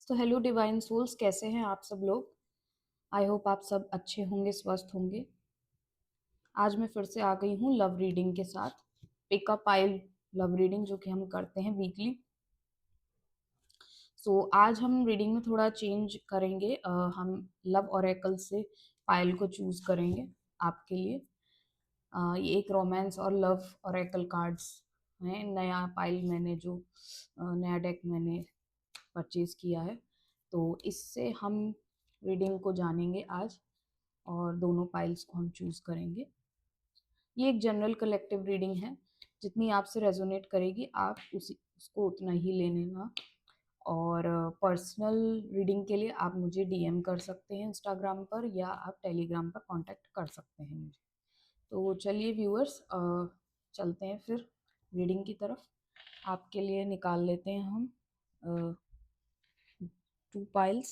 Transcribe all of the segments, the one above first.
तो hello divine souls, कैसे हैं आप सब लोग। आई होप आप सब अच्छे होंगे, स्वस्थ होंगे। आज मैं फिर से आ गई हूँ लव रीडिंग के साथ। पिकअप पाइल लव रीडिंग जो कि हम करते हैं वीकली। आज हम रीडिंग में थोड़ा चेंज करेंगे। हम लव ओरेकल से पाइल को चूज करेंगे आपके लिए। ये एक रोमांस और लव ओरेकल कार्ड्स हैं। नया पाइल मैंने जो नया डेक मैंने परचेज किया है, तो इससे हम रीडिंग को जानेंगे आज और दोनों पाइल्स को हम चूज करेंगे। ये एक जनरल कलेक्टिव रीडिंग है। जितनी आपसे रेजोनेट करेगी आप उसको उतना ही ले लेना। और पर्सनल रीडिंग के लिए आप मुझे डीएम कर सकते हैं इंस्टाग्राम पर, या आप टेलीग्राम पर कांटेक्ट कर सकते हैं मुझे। तो चलिए व्यूअर्स, चलते हैं फिर रीडिंग की तरफ। आपके लिए निकाल लेते हैं हम 2 पाइल्स।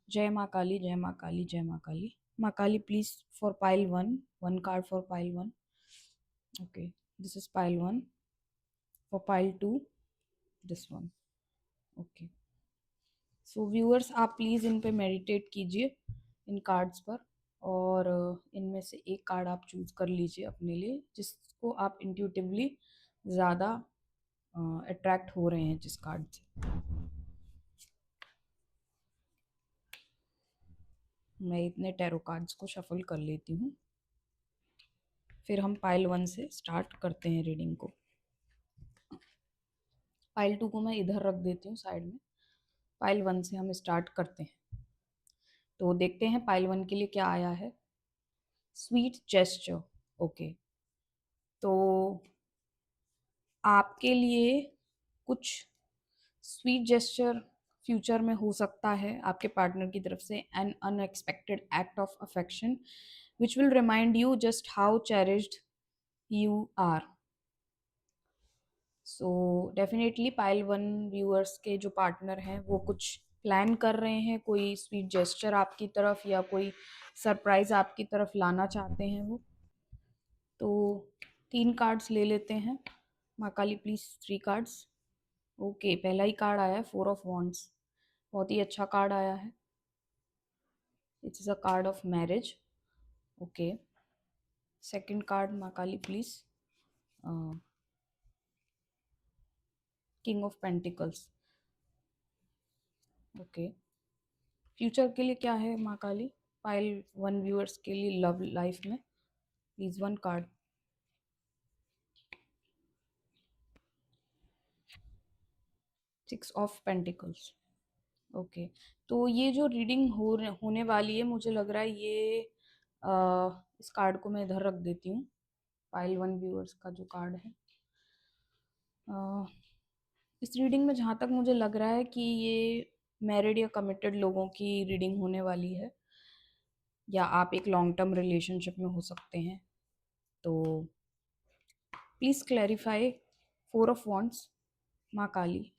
जय माँ काली, जय माँ काली, जय माँ काली। माँ Kali, please for pile 1, 1 card for pile 1. Okay, this is pile 1. For pile 2, this one. Okay. So viewers, आप प्लीज़ इन पे मेडिटेट कीजिए, इन कार्ड्स पर। और इनमें से एक कार्ड आप चूज कर लीजिए अपने लिए, जिसको आप इंट्यूटिवली ज़्यादा अट्रैक्ट हो रहे हैं जिस कार्ड से। मैं इतने टैरो कार्ड्स को शफल कर लेती हूँ, फिर हम पाइल 1 से स्टार्ट करते हैं रीडिंग को। पाइल 2 को मैं इधर रख देती हूँ साइड में। पाइल 1 से हम स्टार्ट करते हैं। तो देखते हैं पाइल 1 के लिए क्या आया है। Sweet gesture. ओके, तो आपके लिए कुछ स्वीट जेस्चर फ्यूचर में हो सकता है आपके पार्टनर की तरफ से। An unexpected act of affection which will remind you just how cherished you are. So definitely pile 1 viewers के जो पार्टनर हैं वो कुछ प्लान कर रहे हैं, कोई स्वीट जेस्चर आपकी तरफ या कोई सरप्राइज आपकी तरफ लाना चाहते हैं वो। तो 3 कार्ड्स ले लेते हैं। माँ काली प्लीज 3 कार्ड्स। ओके, पहला ही कार्ड आया है 4 of Wands। बहुत ही अच्छा कार्ड आया है। It's is a card of marriage. Okay, second card Maa Kali please. King of pentacles. Okay, future के लिए क्या है माँ काली पाइल 1 व्यूअर्स के लिए लव लाइफ में? Please 1 card. 6 of Pentacles। Okay, तो ये जो रीडिंग होने वाली है, मुझे लग रहा है ये इस कार्ड को मैं इधर रख देती हूँ। पाइल 1 व्यूअर्स का जो कार्ड है, इस रीडिंग में जहाँ तक मुझे लग रहा है कि ये मैरिड या कमिटेड लोगों की रीडिंग होने वाली है, या आप एक लॉन्ग टर्म रिलेशनशिप में हो सकते हैं। तो प्लीज़ क्लैरिफाई 4 of Wands। माँ काली,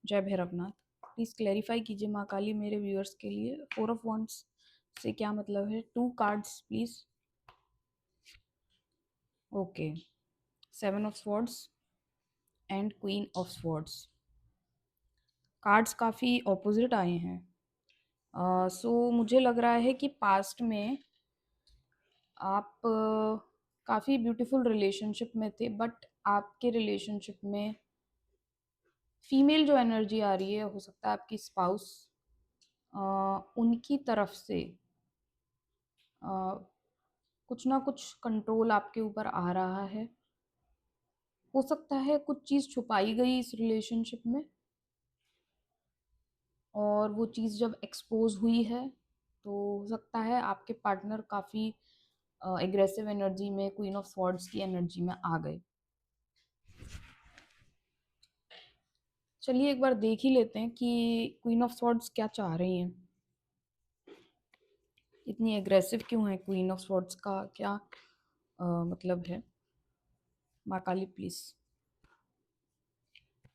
जय भैरवनाथ, प्लीज़ क्लैरिफाई कीजिए माँ काली मेरे व्यूअर्स के लिए 4 of Wands से क्या मतलब है। 2 cards please. Okay, 7 of Swords and queen of swords. Cards काफ़ी ऑपोजिट आए हैं। मुझे लग रहा है कि पास्ट में आप काफ़ी ब्यूटीफुल रिलेशनशिप में थे, बट आपके रिलेशनशिप में फीमेल जो एनर्जी आ रही है, हो सकता है आपकी स्पाउस, उनकी तरफ से कुछ ना कुछ कंट्रोल आपके ऊपर आ रहा है। हो सकता है कुछ चीज़ छुपाई गई इस रिलेशनशिप में, और वो चीज़ जब एक्सपोज हुई है तो हो सकता है आपके पार्टनर काफ़ी एग्रेसिव एनर्जी में, क्वीन ऑफ स्वॉर्ड्स की एनर्जी में आ गए। चलिए एक बार देख ही लेते हैं कि क्वीन ऑफ स्वॉर्ड्स क्या चाह रही हैं। इतनी एग्रेसिव क्यों है क्वीन ऑफ स्वॉर्ड्स का, क्या मतलब है। Maa Kali please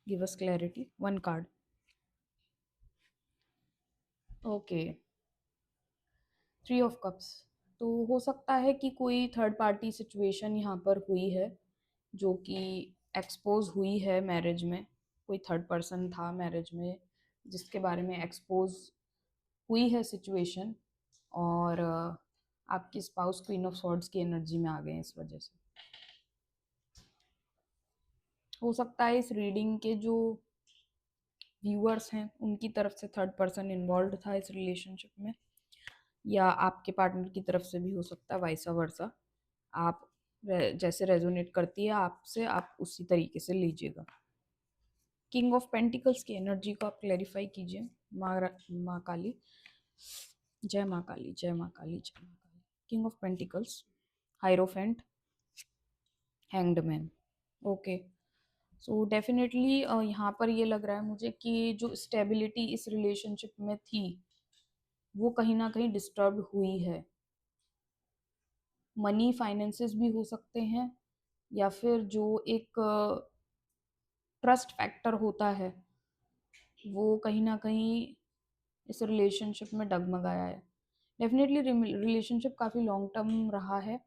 give us clarity. 1 card. Okay, 3 of Cups। तो हो सकता है कि कोई थर्ड पार्टी सिचुएशन यहाँ पर हुई है जो कि एक्सपोज हुई है मैरिज में। कोई थर्ड पर्सन था मैरिज में जिसके बारे में एक्सपोज हुई है सिचुएशन, और आपकी स्पाउस क्वीन ऑफ सॉर्ड्स की एनर्जी में आ गए हैं इस वजह से। हो सकता है इस रीडिंग के जो व्यूअर्स हैं उनकी तरफ से थर्ड पर्सन इन्वॉल्व था इस रिलेशनशिप में, या आपके पार्टनर की तरफ से भी हो सकता है, वाइसा वर्सा। आप जैसे रेजोनेट करती है आपसे, आप उसी तरीके से लीजिएगा। किंग ऑफ पेंटिकल्स की एनर्जी को आप क्लैरिफाई कीजिए। माँ काली, जय माँ काली, जय माँ काली, जय Maa Kali. King of pentacles, hierophant, hanged man. Okay, so definitely यहाँ पर ये लग रहा है मुझे कि जो स्टेबिलिटी इस रिलेशनशिप में थी वो कहीं ना कहीं डिस्टर्ब हुई है। मनी फाइनेंसेस भी हो सकते हैं, या फिर जो एक ट्रस्ट फैक्टर होता है वो कहीं ना कहीं इस रिलेशनशिप में डगमगाया है। डेफिनेटली रिलेशनशिप काफ़ी लॉन्ग टर्म रहा है,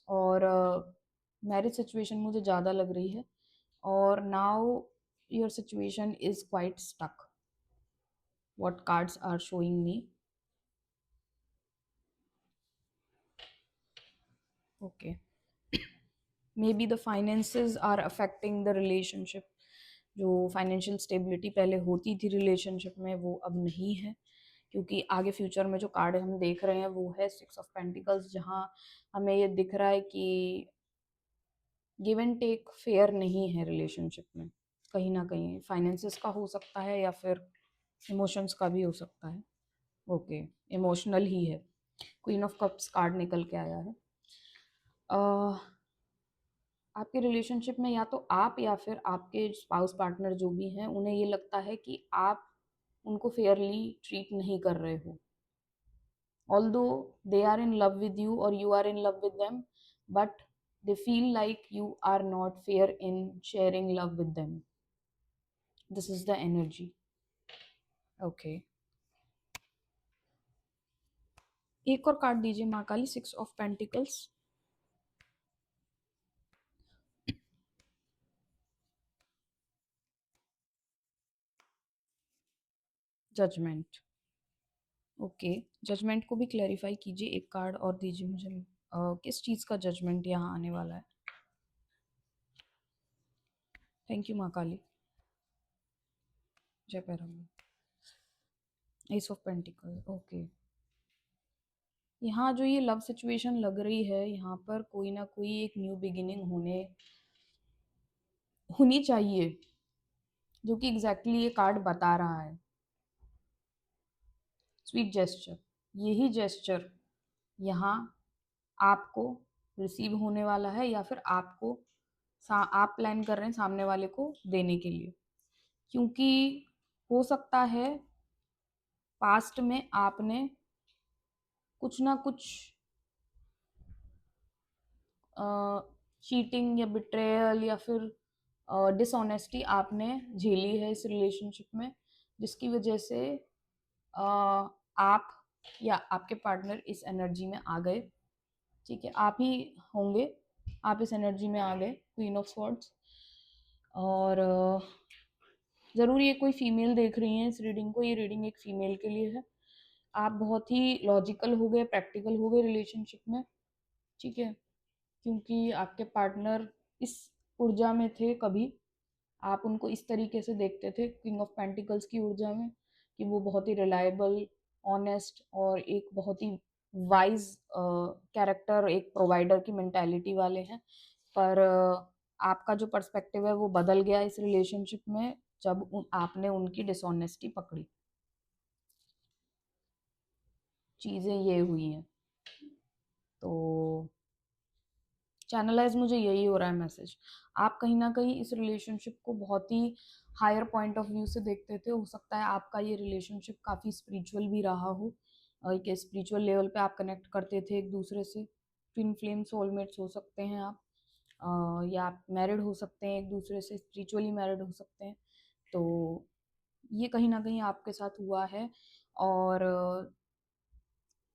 और मैरिज सिचुएशन मुझे ज़्यादा लग रही है, और now your situation is quite stuck, what cards are showing me. Okay, maybe the finances are affecting the relationship. जो फाइनेंशियल स्टेबिलिटी पहले होती थी रिलेशनशिप में वो अब नहीं है, क्योंकि आगे फ्यूचर में जो कार्ड हम देख रहे हैं वो है 6 ऑफ पेंटिकल्स, जहाँ हमें ये दिख रहा है कि गिव एंड टेक फेयर नहीं है रिलेशनशिप में। कहीं ना कहीं फाइनेंसेस का हो सकता है, या फिर इमोशंस का भी हो सकता है। ओके, इमोशनल ही है। क्वीन ऑफ कप्स कार्ड निकल के आया है। आपके रिलेशनशिप में या तो आप या फिर आपके स्पाउस पार्टनर जो भी हैं उन्हें ये लगता है कि आप उनको फेयरली ट्रीट नहीं कर रहे हो, although they are in love with you और you are in love with them, but they feel like you are not fair in sharing love with them. This is the energy. Okay, एक और card दीजिए माँ Kali, 6 of pentacles. Judgement. Okay, judgement को भी clarify कीजिए, एक card और दीजिए मुझे। किस चीज़ का जजमेंट यहाँ आने वाला है? थैंक यू माँ काली, जय पैरामी। Ace of pentacle. ओके, यहाँ जो ये लव सिचुएशन लग रही है, यहाँ पर कोई ना कोई एक न्यू बिगिनिंग होनी चाहिए, जो कि एग्जैक्टली ये कार्ड बता रहा है। स्वीट जेस्चर, यही जेस्चर यहाँ आपको रिसीव होने वाला है, या फिर आपको आप प्लान कर रहे हैं सामने वाले को देने के लिए, क्योंकि हो सकता है पास्ट में आपने कुछ ना कुछ चीटिंग या बिट्रेयल या फिर डिसऑनेस्टी आपने झेली है इस रिलेशनशिप में, जिसकी वजह से आप या आपके पार्टनर इस एनर्जी में आ गए। ठीक है, आप ही होंगे, आप इस एनर्जी में आ गए, क्वीन ऑफ स्वॉर्ड्स। और ज़रूर ये कोई फीमेल देख रही है इस रीडिंग को, ये रीडिंग एक फीमेल के लिए है। आप बहुत ही लॉजिकल हो गए, प्रैक्टिकल हो गए रिलेशनशिप में। ठीक है, क्योंकि आपके पार्टनर इस ऊर्जा में थे, कभी आप उनको इस तरीके से देखते थे किंग ऑफ पेंटिकल्स की ऊर्जा में, कि वो बहुत ही रिलायबल, ऑनेस्ट और एक बहुत ही वाइज कैरेक्टर, एक प्रोवाइडर की मेंटालिटी वाले हैं। पर आपका जो पर्सपेक्टिव है वो बदल गया इस रिलेशनशिप में, जब आपने उनकी डिसऑनेस्टी पकड़ी। चीज़ें ये हुई हैं, तो चैनलाइज मुझे यही हो रहा है मैसेज। आप कहीं ना कहीं इस रिलेशनशिप को बहुत ही हायर पॉइंट ऑफ व्यू से देखते थे। हो सकता है आपका ये रिलेशनशिप काफ़ी स्पिरिचुअल भी रहा हो, एक स्पिरिचुअल लेवल पे आप कनेक्ट करते थे एक दूसरे से। ट्विन फ्लेम सोलमेट्स हो सकते हैं आप, या आप मैरिड हो सकते हैं एक दूसरे से, स्पिरिचुअली मैरिड हो सकते हैं। तो ये कहीं ना कहीं आपके साथ हुआ है, और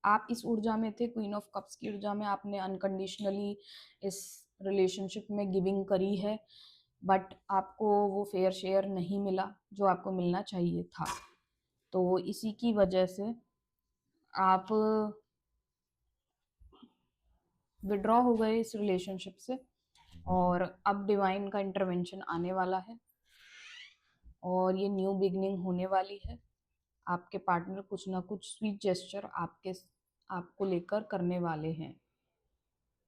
आप इस ऊर्जा में थे, क्वीन ऑफ कप्स की ऊर्जा में। आपने अनकंडीशनली इस रिलेशनशिप में गिविंग करी है, बट आपको वो फेयर शेयर नहीं मिला जो आपको मिलना चाहिए था। तो इसी की वजह से आप विड्रॉ हो गए इस रिलेशनशिप से, और अब डिवाइन का इंटरवेंशन आने वाला है और ये न्यू बिगनिंग होने वाली है। आपके पार्टनर कुछ ना कुछ स्वीट जेस्चर आपको लेकर करने वाले हैं,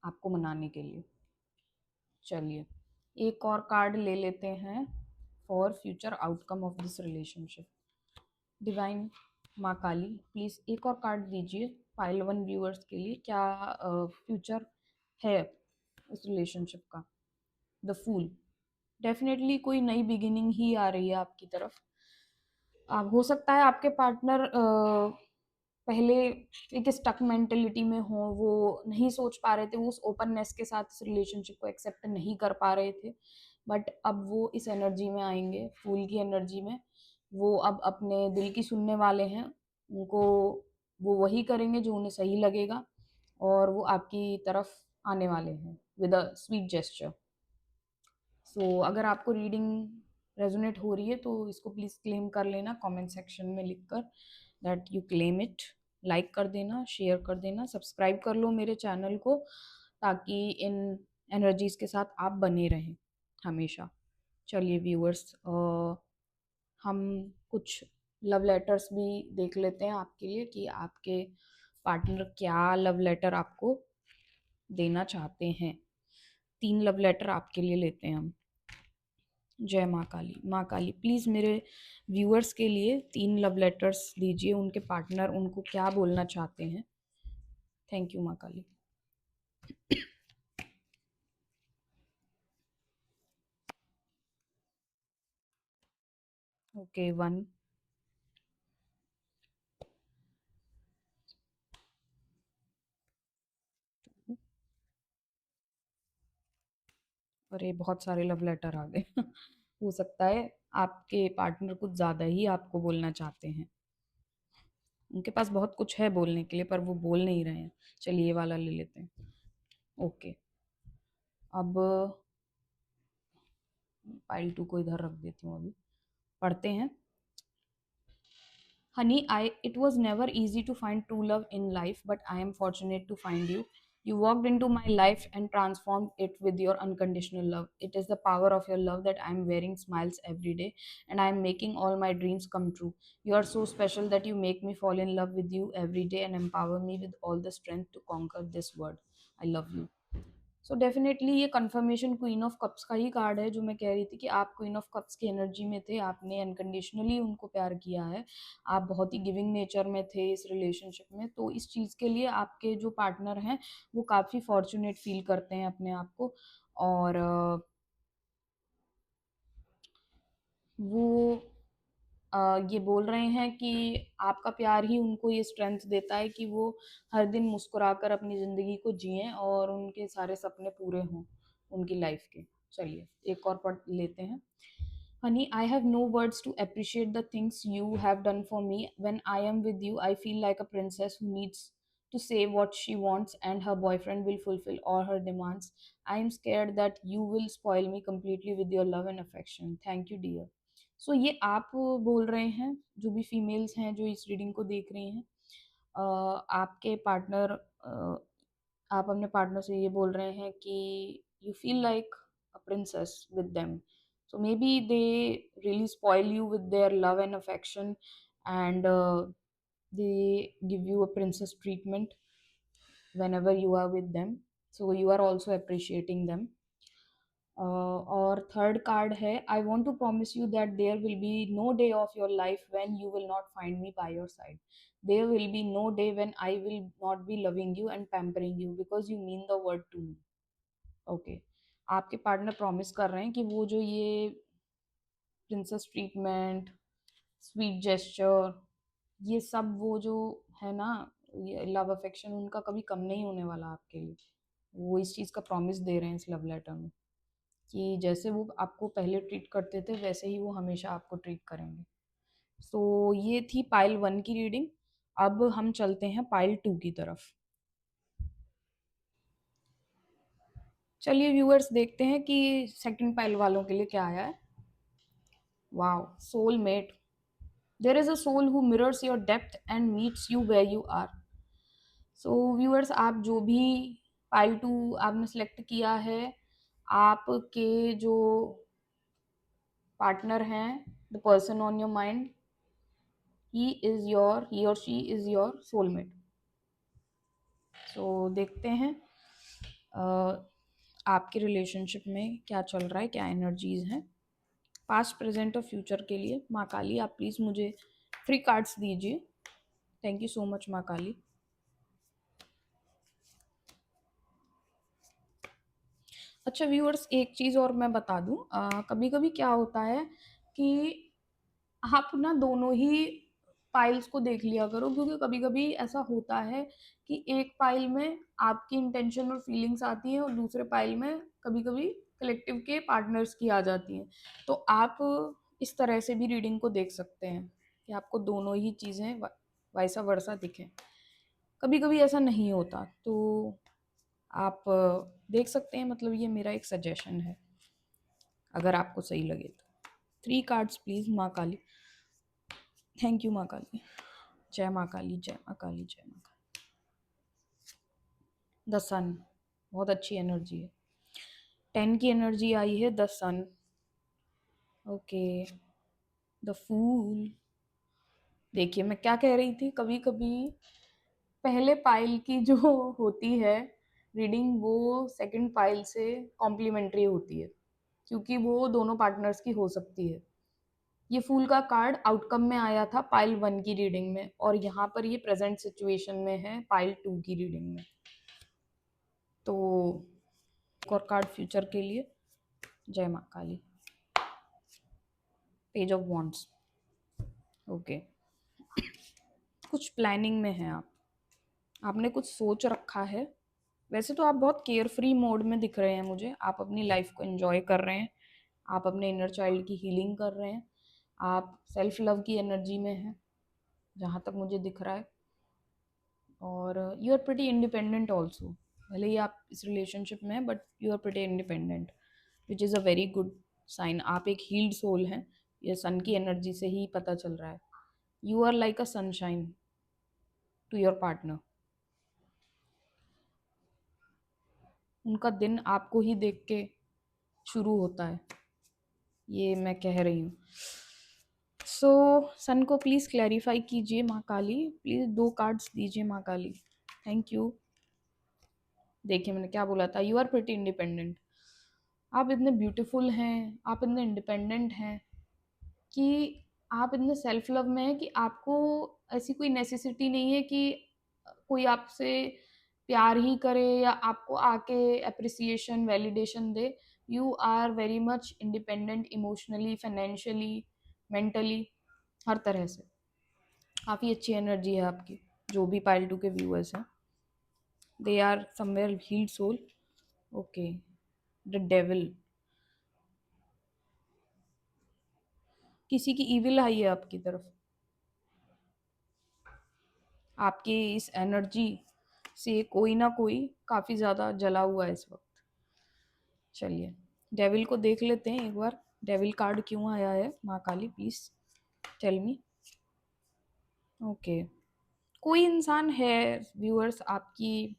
आपको मनाने के लिए। चलिए एक और कार्ड ले लेते हैं for future outcome of this relationship. Divine माँ काली, प्लीज़ एक और कार्ड दीजिए पाइल 1 व्यूअर्स के लिए। क्या फ्यूचर है इस रिलेशनशिप का? The fool. डेफिनेटली कोई नई बिगिनिंग ही आ रही है आपकी तरफ। आप हो सकता है आपके पार्टनर पहले एक स्टक मेंटेलिटी में हो, वो नहीं सोच पा रहे थे, वो उस ओपननेस के साथ इस रिलेशनशिप को एक्सेप्ट नहीं कर पा रहे थे, बट अब वो इस एनर्जी में आएंगे, फूल की एनर्जी में। वो अब अपने दिल की सुनने वाले हैं, उनको वो वही करेंगे जो उन्हें सही लगेगा, और वो आपकी तरफ आने वाले हैं विद अ स्वीट जेस्चर। सो अगर आपको रीडिंग रेजोनेट हो रही है तो इसको प्लीज़ क्लेम कर लेना कमेंट सेक्शन में लिखकर that you claim it. Like कर देना, शेयर कर देना, सब्सक्राइब कर लो मेरे चैनल को, ताकि इन एनर्जीज के साथ आप बने रहें हमेशा। चलिए व्यूअर्स, हम कुछ लव लेटर्स भी देख लेते हैं आपके लिए कि आपके पार्टनर क्या लव लेटर आपको देना चाहते हैं। 3 लव लेटर आपके लिए लेते हैं हम। जय माँ काली। माँ काली प्लीज़ मेरे व्यूअर्स के लिए 3 लव लेटर्स दीजिए, उनके पार्टनर उनको क्या बोलना चाहते हैं। Thank you Maa Kali. Okay 1, और ये बहुत सारे लव लेटर आ गए हो सकता है आपके पार्टनर कुछ ज़्यादा ही आपको बोलना चाहते हैं, उनके पास बहुत कुछ है बोलने के लिए पर वो बोल नहीं रहे हैं। चलिए ये वाला ले लेते हैं। ओके, अब पाइल 2 को इधर रख देती हूँ, अभी पढ़ते हैं। Honey, it was never easy to find true love in life, but I am fortunate to find you. You walked into my life and transformed it with your unconditional love. It is the power of your love that I am wearing smiles every day, and I am making all my dreams come true. You are so special that you make me fall in love with you every day and empower me with all the strength to conquer this world. I love you. So definitely ये conformation queen of cups का ही card है, जो मैं कह रही थी कि आप क्वीन ऑफ कप्स की एनर्जी में थे, आपने अनकंडीशनली उनको प्यार किया है, आप बहुत ही गिविंग नेचर में थे इस रिलेशनशिप में। तो इस चीज़ के लिए आपके जो पार्टनर हैं वो काफ़ी फॉर्चुनेट फील करते हैं अपने आप को, और वो ये बोल रहे हैं कि आपका प्यार ही उनको ये स्ट्रेंथ देता है कि वो हर दिन मुस्कुराकर अपनी ज़िंदगी को जिएं और उनके सारे सपने पूरे हों उनकी लाइफ के। चलिए एक और पढ़ लेते हैं। Honey, I have no words to appreciate the things you have done for me. When I am with you, I feel like a princess who needs to say what she wants and her boyfriend will fulfill all her demands. I am scared that you will spoil me completely with your love and affection. Thank you, dear. सो ये आप बोल रहे हैं, जो भी females हैं जो इस रीडिंग को देख रही हैं, आपके पार्टनर, आप अपने पार्टनर से ये बोल रहे हैं कि you feel like a princess with them, so maybe they really spoil you with their love and affection, and they give you a princess treatment whenever you are with them, so you are also appreciating them. और third card है, I want to promise you that there will be no day of your life when you will not find me by your side. There will be no day when I will not be loving you and pampering you because you mean the word to me. Okay, आपके partner promise कर रहे हैं कि वो जो ये princess treatment, sweet gesture, ये सब वो जो है ना, ये लव अफेक्शन उनका कभी कम नहीं होने वाला आपके लिए। वो इस चीज़ का प्रॉमिस दे रहे हैं इस लव लेटर में कि जैसे वो आपको पहले ट्रीट करते थे वैसे ही वो हमेशा आपको ट्रीट करेंगे। सो ये थी पाइल 1 की रीडिंग। अब हम चलते हैं पाइल 2 की तरफ। चलिए व्यूअर्स देखते हैं कि सेकंड पाइल वालों के लिए क्या आया है। Wow, soulmate. There is a soul who mirrors your depth and meets you where you are. So viewers, आप जो भी पाइल टू आपने सेलेक्ट किया है, आपके जो पार्टनर हैं, the person on your mind, he और she is your soulmate. So देखते हैं आपके रिलेशनशिप में क्या चल रहा है, क्या एनर्जीज हैं पास्ट, प्रेजेंट और फ्यूचर के लिए. माँ काली, आप प्लीज़ मुझे फ्री कार्ड्स दीजिए. थैंक यू सो मच माँ काली. अच्छा व्यूअर्स, एक चीज़ और मैं बता दूं, कभी कभी क्या होता है कि आप ना दोनों ही पाइल्स को देख लिया करो, क्योंकि कभी कभी ऐसा होता है कि एक पाइल में आपकी इंटेंशन और फीलिंग्स आती हैं और दूसरे पाइल में कभी कभी कलेक्टिव के पार्टनर्स की आ जाती हैं. तो आप इस तरह से भी रीडिंग को देख सकते हैं कि आपको दोनों ही चीज़ें वैसा वर्सा दिखें. कभी कभी ऐसा नहीं होता, तो आप देख सकते हैं. मतलब ये मेरा एक सजेशन है, अगर आपको सही लगे तो. 3 कार्ड्स प्लीज़ माँ काली. Thank you Maa Kali. जय माँ काली, जय माँ काली, जय माँ काली. द सन, बहुत अच्छी एनर्जी है. 10 की एनर्जी आई है, the sun. Okay, the fool. देखिए मैं क्या कह रही थी, कभी कभी पहले पाइल की जो होती है रीडिंग, वो सेकंड पाइल से कॉम्प्लीमेंट्री होती है, क्योंकि वो दोनों पार्टनर्स की हो सकती है. ये फूल का कार्ड आउटकम में आया था पाइल 1 की रीडिंग में, और यहाँ पर ये प्रेजेंट सिचुएशन में है पाइल 2 की रीडिंग में. तो एक और कार्ड फ्यूचर के लिए. जय Maa Kali. Page of wands. Okay, कुछ प्लानिंग में है आप, आपने कुछ सोच रखा है. वैसे तो आप बहुत केयर फ्री मोड में दिख रहे हैं मुझे. आप अपनी लाइफ को एंजॉय कर रहे हैं, आप अपने इनर चाइल्ड की हीलिंग कर रहे हैं, आप सेल्फ लव की एनर्जी में हैं जहाँ तक मुझे दिख रहा है. और you are pretty independent also. भले ही आप इस रिलेशनशिप में हैं, but you are pretty independent, which is a very good sign. आप एक हील्ड सोल हैं, ये सन की एनर्जी से ही पता चल रहा है. You are like a sunshine to your partner. उनका दिन आपको ही देख के शुरू होता है, ये मैं कह रही हूँ. सो सन को प्लीज़ क्लैरिफाई कीजिए माँ काली. प्लीज़ 2 कार्ड्स दीजिए माँ काली. Thank you. देखिए मैंने क्या बोला था, यू आर प्रिटी इंडिपेंडेंट. आप इतने ब्यूटीफुल हैं, आप इतने इंडिपेंडेंट हैं कि आप इतने सेल्फ लव में हैं कि आपको ऐसी कोई नेसेसिटी नहीं है कि कोई आपसे प्यार ही करे या आपको आके अप्रिसिएशन वैलिडेशन दे. You are very much independent emotionally, financially, mentally, हर तरह से. काफ़ी अच्छी एनर्जी है आपकी. जो भी पाइल 2 के व्यूअर्स हैं, they are somewhere healed soul. Okay, the devil. किसी की ईविल आई है आपकी तरफ. आपकी इस एनर्जी से कोई ना कोई काफ़ी ज़्यादा जला हुआ है इस वक्त. चलिए डेविल को देख लेते हैं एक बार. डेविल कार्ड क्यों आया है Maa Kali, please tell me. Okay, कोई इंसान है व्यूअर्स आपकी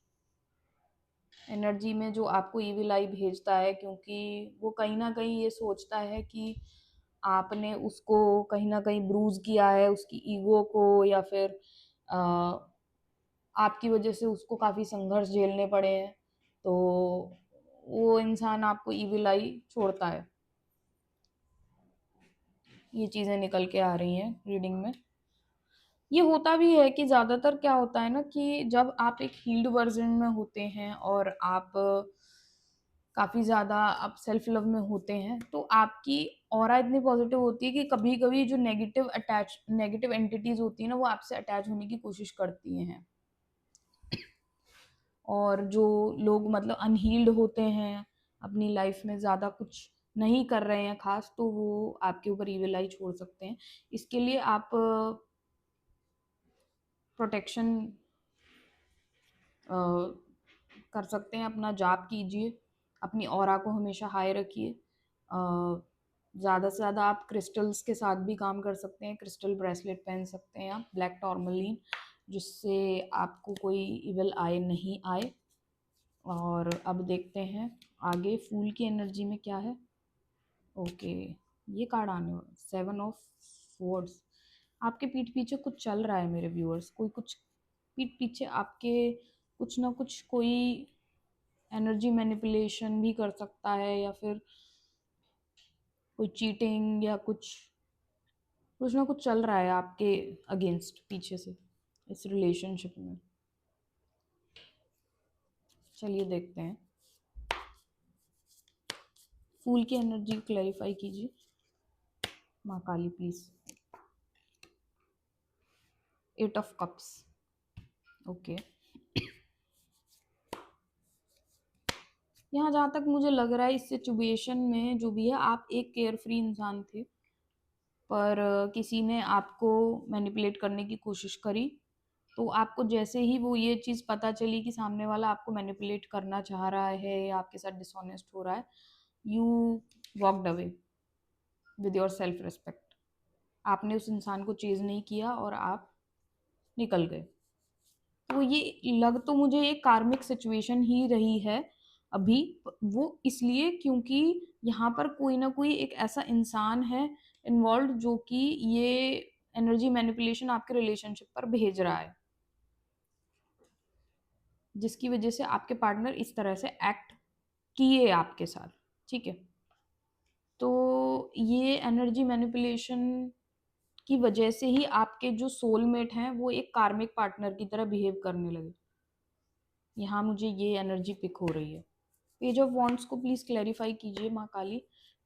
एनर्जी में जो आपको ईविल आई भेजता है, क्योंकि वो कहीं ना कहीं ये सोचता है कि आपने उसको कहीं ना कहीं ब्रूज किया है, उसकी ईगो को, या फिर आपकी वजह से उसको काफ़ी संघर्ष झेलने पड़े हैं. तो वो इंसान आपको ईविल आई छोड़ता है. ये चीज़ें निकल के आ रही हैं रीडिंग में. ये होता भी है कि ज़्यादातर क्या होता है ना, कि जब आप एक हील्ड वर्जन में होते हैं और आप काफ़ी ज़्यादा आप सेल्फ लव में होते हैं, तो आपकी ऑरा इतनी पॉजिटिव होती है कि कभी कभी जो नेगेटिव एंटिटीज़ होती हैं ना, वो आपसे अटैच होने की कोशिश करती हैं. और जो लोग मतलब अनहील्ड होते हैं, अपनी लाइफ में ज़्यादा कुछ नहीं कर रहे हैं खास, तो वो आपके ऊपर ईविल आई छोड़ सकते हैं. इसके लिए आप प्रोटेक्शन कर सकते हैं. अपना जाप कीजिए, अपनी ऑरा को हमेशा हाई रखिए. ज़्यादा से ज़्यादा आप क्रिस्टल्स के साथ भी काम कर सकते हैं, क्रिस्टल ब्रेसलेट पहन सकते हैं आप, ब्लैक टॉर्मलिन, जिससे आपको कोई इविल आए नहीं आए। और अब देखते हैं आगे फूल की एनर्जी में क्या है। ओके, ये कार्ड आने वाला 7 ऑफ स्वॉर्ड्स। आपके पीठ पीछे कुछ चल रहा है मेरे व्यूअर्स, कोई कुछ पीठ पीछे आपके कुछ ना कुछ, कोई एनर्जी मैनिपुलेशन भी कर सकता है, या फिर कोई चीटिंग या कुछ कुछ ना कुछ चल रहा है आपके अगेंस्ट पीछे से इस रिलेशनशिप में। चलिए देखते हैं, फूल की एनर्जी क्लैरिफाई कीजिए माँ Kali please. 8 of cups. Okay, यहाँ जहाँ तक मुझे लग रहा है इस सिचुएशन में जो भी है, आप एक केयर फ्री इंसान थे, पर किसी ने आपको मैनिपुलेट करने की कोशिश करी, तो आपको जैसे ही वो ये चीज़ पता चली कि सामने वाला आपको मैनिपुलेट करना चाह रहा है या आपके साथ डिसऑनेस्ट हो रहा है, you walked away with your self respect. आपने उस इंसान को चेज नहीं किया और आप निकल गए। तो ये लग तो मुझे एक कार्मिक सिचुएशन ही रही है अभी, वो इसलिए क्योंकि यहाँ पर कोई ना कोई एक ऐसा इंसान है इन्वॉल्व जो कि ये एनर्जी मैनिपुलेशन आपके रिलेशनशिप पर भेज रहा है, जिसकी वजह से आपके पार्टनर इस तरह से एक्ट किए आपके साथ। ठीक है, तो ये एनर्जी मैनिपुलेशन की वजह से ही आपके जो सोलमेट हैं वो एक कार्मिक पार्टनर की तरह बिहेव करने लगे। यहाँ मुझे ये एनर्जी पिक हो रही है। पेज ऑफ वॉन्ड्स को प्लीज क्लैरिफाई कीजिए माँ काली,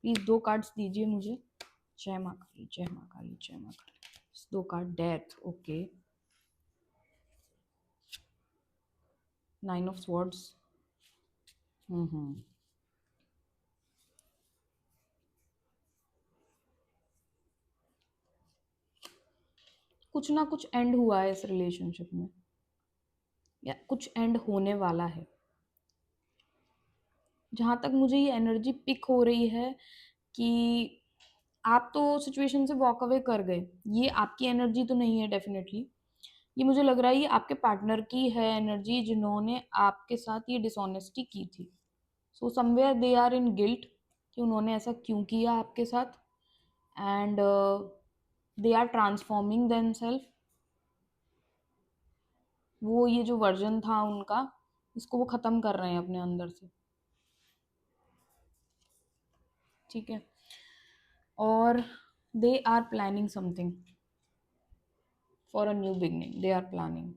प्लीज 2 कार्ड्स दीजिए मुझे। जय माँ काली, जय माँ काली, जय Maa Kali. 2 card, death. Okay, 9 of swords. Hmm, कुछ ना कुछ एंड हुआ है इस रिलेशनशिप में, या कुछ एंड होने वाला है। जहाँ तक मुझे ये एनर्जी पिक हो रही है कि आप तो सिचुएशन से वॉक अवे कर गए, ये आपकी एनर्जी तो नहीं है डेफिनेटली। ये मुझे लग रहा है ये आपके पार्टनर की है एनर्जी, जिन्होंने आपके साथ ये डिसऑनेस्टी की थी। So somewhere they are in guilt कि उन्होंने ऐसा क्यों किया आपके साथ, and they are transforming themselves. वो ये जो वर्जन था उनका, इसको वो ख़त्म कर रहे हैं अपने अंदर से। ठीक है, और they are planning something for a new beginning. They are planning.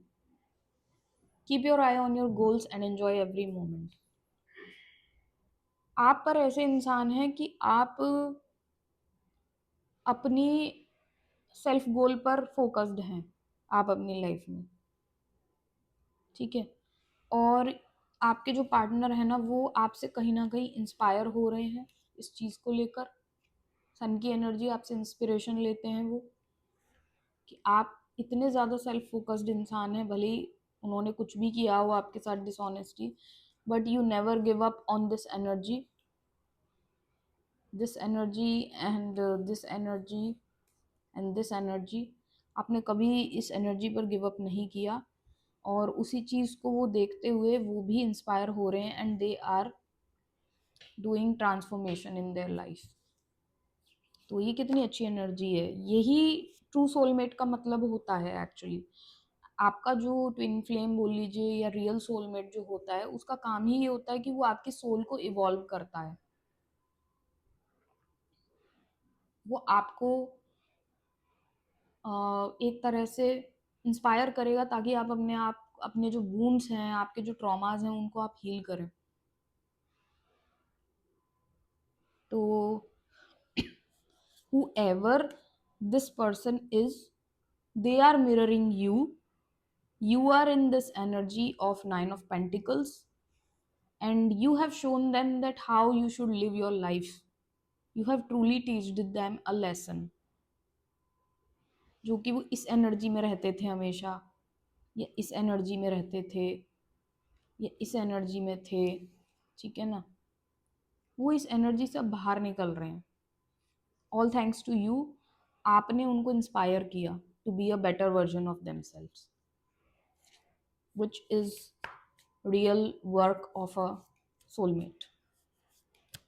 Keep your eye on your goals and enjoy every moment. आप पर ऐसे इंसान हैं कि आप अपनी सेल्फ गोल पर फोकस्ड हैं, आप अपनी लाइफ में। ठीक है, और आपके जो पार्टनर है ना, वो आपसे कहीं ना कहीं इंस्पायर हो रहे हैं इस चीज़ को लेकर। सन की एनर्जी आपसे इंस्पिरेशन लेते हैं वो, कि आप इतने ज़्यादा सेल्फ फोकस्ड इंसान हैं, भले ही उन्होंने कुछ भी किया हो आपके साथ dishonesty, but you never give up on this energy, this energy and this energy and this energy. आपने कभी इस एनर्जी पर गिव अप नहीं किया, और उसी चीज़ को वो देखते हुए वो भी इंस्पायर हो रहे हैं, and they are doing transformation in their life. तो ये कितनी अच्छी एनर्जी है। यही ट्रू सोलमेट का मतलब होता है एक्चुअली। आपका जो ट्विन फ्लेम बोल लीजिए या रियल सोलमेट जो होता है, उसका काम ही ये होता है कि वो आपकी सोल को इवॉल्व करता है। वो आपको एक तरह से इंस्पायर करेगा ताकि आप अपने जो वूंड्स हैं, आपके जो ट्रॉमास हैं, उनको आप हील करें। तो whoever this person is, they are mirroring you. You are in this energy of 9 of Pentacles, and you have shown them that how you should live your life. You have truly teached them a lesson, जो कि वो इस energy में रहते थे हमेशा, या इस एनर्जी में रहते थे, या इस एनर्जी में थे। ठीक है ना, वो इस एनर्जी से अब बाहर निकल रहे हैं। ऑल थैंक्स टू यू, आपने उनको इंस्पायर किया to be a better version of themselves, which is real work of a soulmate.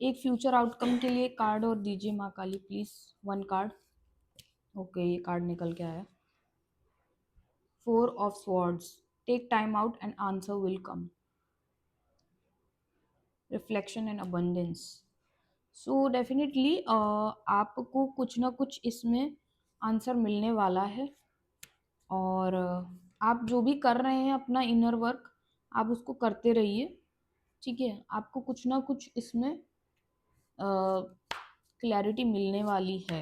एक फ्यूचर आउटकम के लिए कार्ड और दीजिए माँ Kali please, one card. Okay, ये कार्ड निकल के आया, four of swords, take time out and answer will come, reflection and abundance. So definitely आपको कुछ ना कुछ इसमें आंसर मिलने वाला है, और आप जो भी कर रहे हैं अपना इनर वर्क, आप उसको करते रहिए, ठीक है। आपको कुछ ना कुछ इसमें क्लैरिटी मिलने वाली है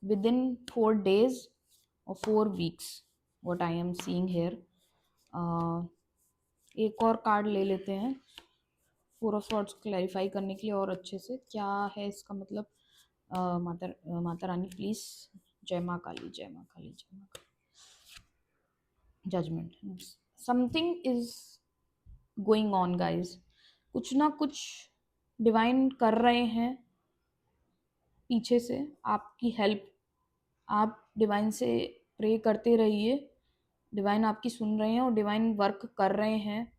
विद इन 4 days और 4 weeks, what I am seeing here। एक और कार्ड ले लेते हैं फोर ऑफ स्वॉर्ड्स क्लैरिफाई करने के लिए और अच्छे से, क्या है इसका मतलब। माता रानी प्लीज, जय माँ काली, जय माँ काली, जय Maa Kali. Judgement, something is going on guys, कुछ ना कुछ डिवाइन कर रहे हैं पीछे से आपकी हेल्प। आप डिवाइन से प्रे करते रहिए, डिवाइन आपकी सुन रहे हैं और डिवाइन वर्क कर रहे हैं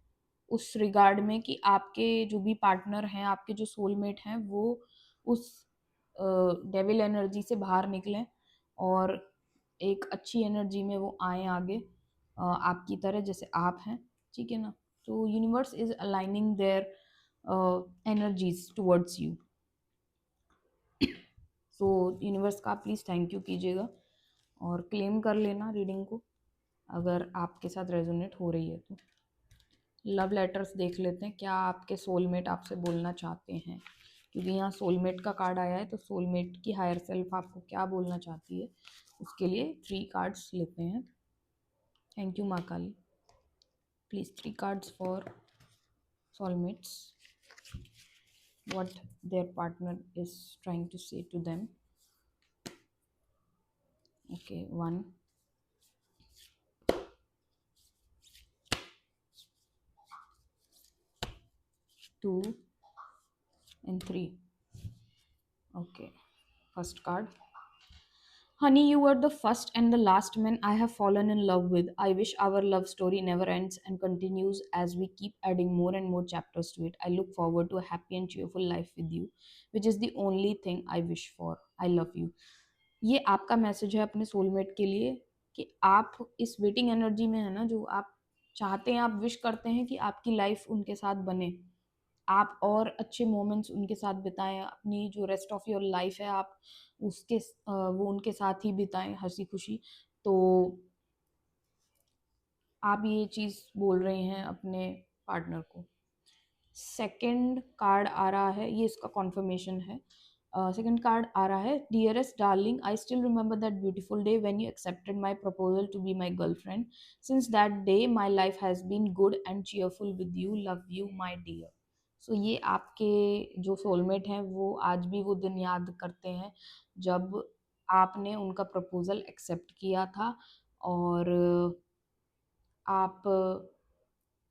उस रिगार्ड में कि आपके जो भी पार्टनर हैं, आपके जो सोलमेट हैं, वो उस डेविल एनर्जी से बाहर निकलें और एक अच्छी एनर्जी में वो आए आगे, आपकी तरह जैसे आप हैं, ठीक है ना। तो universe is aligning their energies towards you. So universe का प्लीज़ थैंक यू कीजिएगा और क्लेम कर लेना रीडिंग को अगर आपके साथ रेजोनेट हो रही है तो। लव लेटर्स देख लेते हैं, क्या आपके सोलमेट आपसे बोलना चाहते हैं, क्योंकि यहाँ सोलमेट का कार्ड आया है, तो सोलमेट की हायर सेल्फ आपको क्या बोलना चाहती है उसके लिए 3 कार्ड्स लेते हैं। Thank you Maa Kali, please 3 cards for soulmates, what their partner is trying to say to them। Okay, 1, 2 and 3। Okay, first card, honey, you are the first and the last man I have fallen in love with. I wish our love story never ends and continues as we keep adding more and more chapters to it. I look forward to a happy and cheerful life with you, which is the only thing I wish for. I love you। ये आपका message है अपने soulmate के लिए कि आप इस waiting energy में है ना, जो आप चाहते हैं, आप विश करते हैं कि आपकी लाइफ उनके साथ बने, आप और अच्छे मोमेंट्स उनके साथ बिताएं, अपनी जो रेस्ट ऑफ योर लाइफ है आप उसके वो उनके साथ ही बिताएं हंसी खुशी। तो आप ये चीज़ बोल रहे हैं अपने पार्टनर को। सेकंड कार्ड आ रहा है, ये इसका कॉन्फर्मेशन है। सेकंड कार्ड आ रहा है, dearest darling, I still remember that beautiful day when you accepted my proposal to be my girlfriend. Since that day my life has been good and cheerful with you, love you my dear. So ये आपके जो soulmate हैं वो आज भी वो दिन याद करते हैं जब आपने उनका प्रपोजल एक्सेप्ट किया था, और आप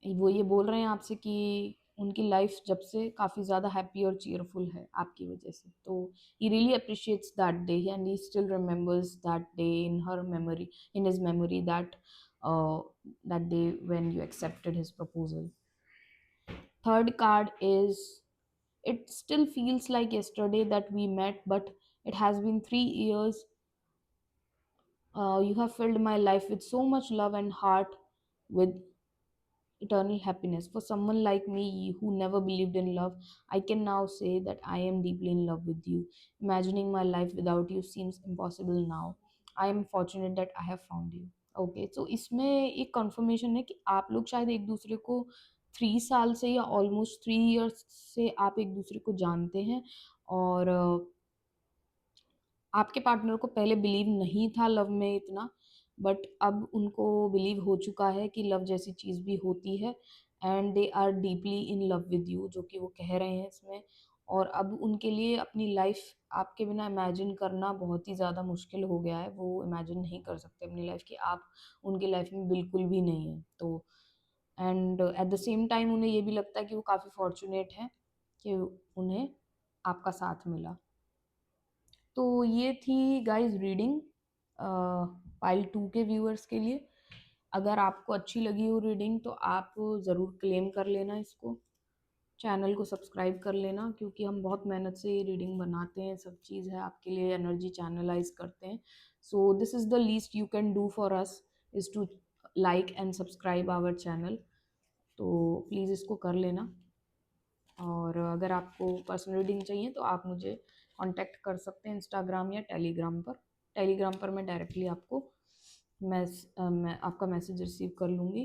वो ये बोल रहे हैं आपसे कि उनकी लाइफ जब से काफ़ी ज़्यादा हैप्पी और चीयरफुल है आपकी वजह से। तो he really appreciates that day and he still remembers that day in her memory, in his memory, that day when you accepted his proposal. Third card is, it still feels like yesterday that we met, but it has been 3 years. You have filled my life with so much love and heart with eternal happiness. For someone like me who never believed in love, I can now say that I am deeply in love with you. Imagining my life without you seems impossible now. I am fortunate that I have found you. Okay, तो इसमें एक confirmation है कि आप लोग शायद एक दूसरे को 3 साल से या ऑलमोस्ट 3 इयर्स से आप एक दूसरे को जानते हैं, और आपके पार्टनर को पहले बिलीव नहीं था लव में इतना, बट अब उनको बिलीव हो चुका है कि लव जैसी चीज़ भी होती है, and they are deeply in love with you, जो कि वो कह रहे हैं इसमें। और अब उनके लिए अपनी लाइफ आपके बिना इमेजिन करना बहुत ही ज़्यादा मुश्किल हो गया है, वो इमेजिन नहीं कर सकते अपनी लाइफ कि आप उनकी लाइफ में बिल्कुल भी नहीं है। तो and at the same time उन्हें ये भी लगता है कि वो काफ़ी फॉर्चुनेट हैं कि उन्हें आपका साथ मिला। तो ये थी गाइस रीडिंग पाइल 2 के व्यूअर्स के लिए। अगर आपको अच्छी लगी हो रीडिंग तो आप ज़रूर क्लेम कर लेना इसको, चैनल को सब्सक्राइब कर लेना, क्योंकि हम बहुत मेहनत से ये रीडिंग बनाते हैं, सब चीज़ है आपके लिए, एनर्जी चैनलाइज करते हैं। So this is the least you can do for us is to like and subscribe our channel. तो प्लीज़ इसको कर लेना। और अगर आपको पर्सनल रीडिंग चाहिए तो आप मुझे कांटेक्ट कर सकते हैं इंस्टाग्राम या टेलीग्राम पर। टेलीग्राम पर मैं डायरेक्टली आपको मैं आपका मैसेज रिसीव कर लूँगी।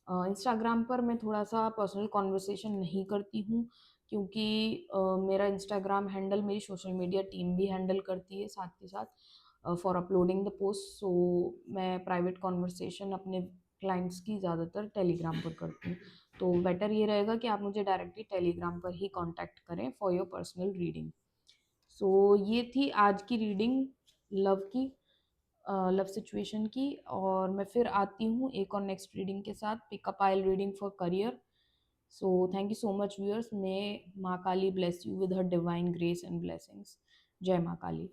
इंस्टाग्राम पर मैं थोड़ा सा पर्सनल कॉन्वर्सेशन नहीं करती हूँ, क्योंकि मेरा इंस्टाग्राम हैंडल मेरी सोशल मीडिया टीम भी हैंडल करती है साथ के साथ फॉर अपलोडिंग द पोस्ट। सो मैं प्राइवेट कॉन्वर्सेशन अपने क्लाइंट्स की ज़्यादातर टेलीग्राम पर करती हूँ। तो बेटर ये रहेगा कि आप मुझे डायरेक्टली टेलीग्राम पर ही कांटेक्ट करें फॉर योर पर्सनल रीडिंग। सो ये थी आज की रीडिंग लव की, लव सिचुएशन की। और मैं फिर आती हूँ एक और नेक्स्ट रीडिंग के साथ, pick up I'll reading for career. So thank you so much viewers. May Maa Kali bless you with her divine grace and blessings. जय माँ काली।